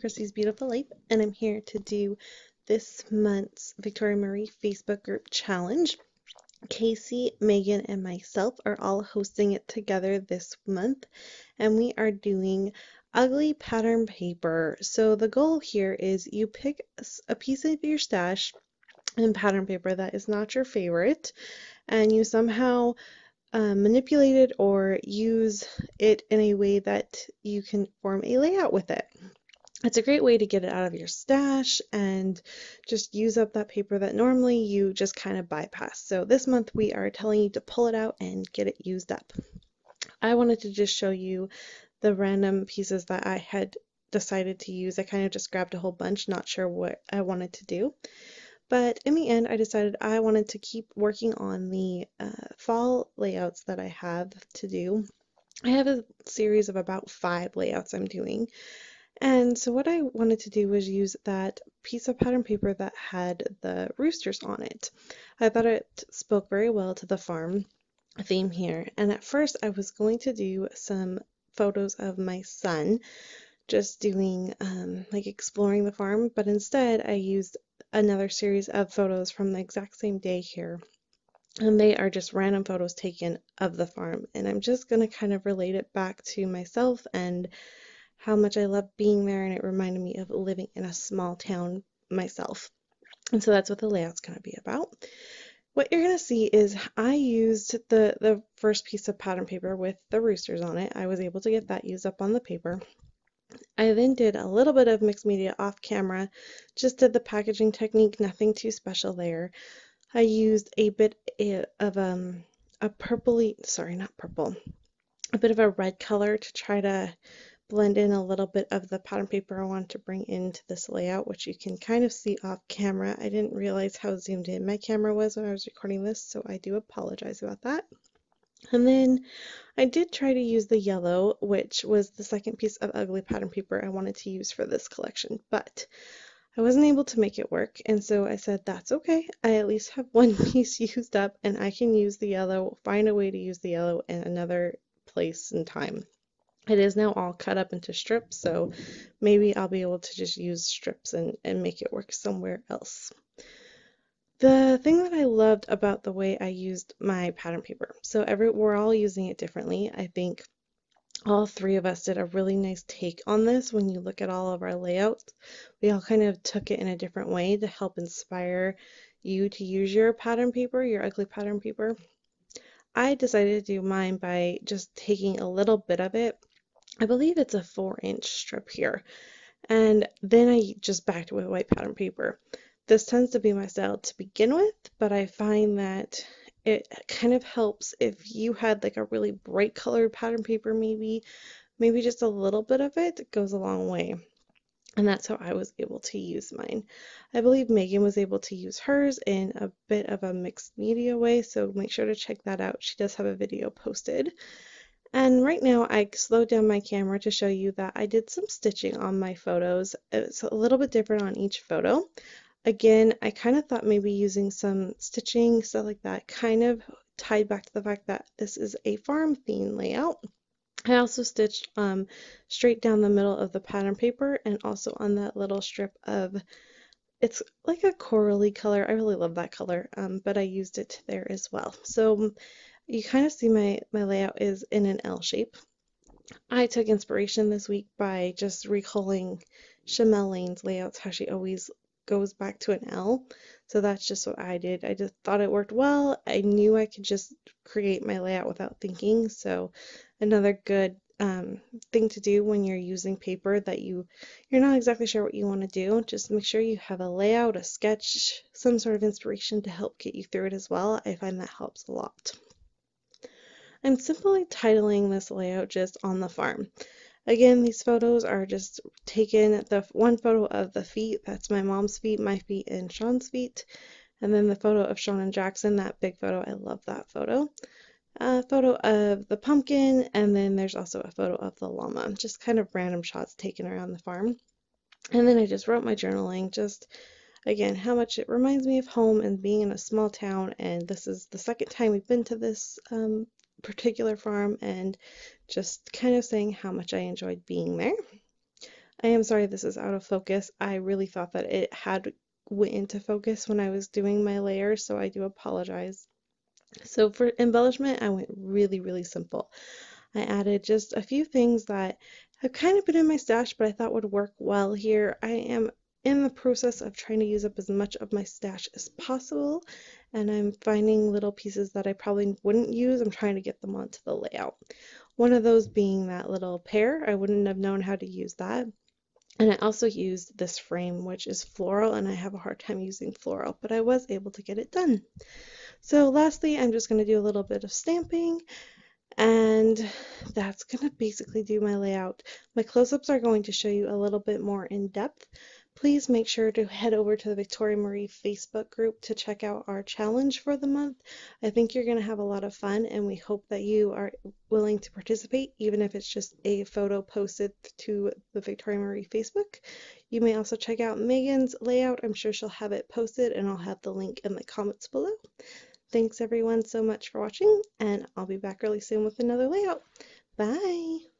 Christy's Beautiful Life, and I'm here to do this month's Victoria Marie Facebook group challenge. Casey, Megan, and myself are all hosting it together this month, and we are doing ugly pattern paper. So the goal here is you pick a piece of your stash in pattern paper that is not your favorite, and you somehow manipulate it or use it in a way that you can form a layout with it. It's a great way to get it out of your stash and just use up that paper that normally you just kind of bypass. So this month we are telling you to pull it out and get it used up. I wanted to just show you the random pieces that I had decided to use. I kind of just grabbed a whole bunch, not sure what I wanted to do. But in the end, I decided I wanted to keep working on the fall layouts that I have to do. I have a series of about 5 layouts I'm doing. And so what I wanted to do was use that piece of pattern paper that had the roosters on it. I thought it spoke very well to the farm theme here. And at first I was going to do some photos of my son just doing like exploring the farm, but instead I used another series of photos from the exact same day here. And they are just random photos taken of the farm. And I'm just going to kind of relate it back to myself and how much I love being there, and it reminded me of living in a small town myself. And so that's what the layout's going to be about. What you're going to see is I used the first piece of pattern paper with the roosters on it. I was able to get that used up on the paper. I then did a little bit of mixed media off camera, just did the packaging technique, nothing too special there. I used a bit of a purpley, sorry, not purple, a bit of a red color to try to blend in a little bit of the pattern paper I wanted to bring into this layout, which you can kind of see off camera. I didn't realize how zoomed in my camera was when I was recording this, so I do apologize about that. And then I did try to use the yellow, which was the second piece of ugly pattern paper I wanted to use for this collection, but I wasn't able to make it work, and so I said that's okay. I at least have one piece used up, and I can use the yellow, find a way to use the yellow in another place and time. It is now all cut up into strips, so maybe I'll be able to just use strips and make it work somewhere else. The thing that I loved about the way I used my pattern paper, so we're all using it differently. I think all 3 of us did a really nice take on this. When you look at all of our layouts, we all kind of took it in a different way to help inspire you to use your pattern paper, your ugly pattern paper. I decided to do mine by just taking a little bit of it. I believe it's a 4-inch strip here, and then I just backed it with white pattern paper. This tends to be my style to begin with, but I find that it kind of helps if you had like a really bright colored pattern paper, maybe just a little bit of it goes a long way. And that's how I was able to use mine. I believe Megan was able to use hers in a bit of a mixed media way, so make sure to check that out. She does have a video posted. And right now I slowed down my camera to show you that I did some stitching on my photos. It's a little bit different on each photo. Again, I kind of thought maybe using some stitching, stuff like that, kind of tied back to the fact that this is a farm theme layout. I also stitched straight down the middle of the pattern paper and also on that little strip of, it's like a corally color. I really love that color, but I used it there as well. So you kind of see my layout is in an L shape. I took inspiration this week by just recalling Shamel Lane's layouts, how she always goes back to an L. So that's just what I did. I just thought it worked well. I knew I could just create my layout without thinking. So another good thing to do when you're using paper that you're not exactly sure what you want to do, just make sure you have a layout, a sketch, some sort of inspiration to help get you through it as well. I find that helps a lot. I'm simply titling this layout just on the farm. Again, these photos are just taken, the one photo of the feet, that's my mom's feet, my feet, and Sean's feet. And then the photo of Sean and Jackson, that big photo, I love that photo. A photo of the pumpkin, and then there's also a photo of the llama. Just kind of random shots taken around the farm. And then I just wrote my journaling, just again, how much it reminds me of home and being in a small town, and this is the second time we've been to this particular farm, and just kind of saying how much I enjoyed being there. I am sorry this is out of focus. I really thought that it had went into focus when I was doing my layers, so I do apologize. So for embellishment, I went really, really simple. I added just a few things that have kind of been in my stash, but I thought would work well here. I am in the process of trying to use up as much of my stash as possible, and I'm finding little pieces that I probably wouldn't use. I'm trying to get them onto the layout. One of those being that little pear. I wouldn't have known how to use that. And I also used this frame, which is floral, and I have a hard time using floral, but I was able to get it done. So lastly, I'm just going to do a little bit of stamping, and that's going to basically do my layout. My close-ups are going to show you a little bit more in depth. Please make sure to head over to the Victoria Marie Facebook group to check out our challenge for the month. I think you're going to have a lot of fun, and we hope that you are willing to participate, even if it's just a photo posted to the Victoria Marie Facebook. You may also check out Megan's layout. I'm sure she'll have it posted, and I'll have the link in the comments below. Thanks everyone so much for watching, and I'll be back really soon with another layout. Bye!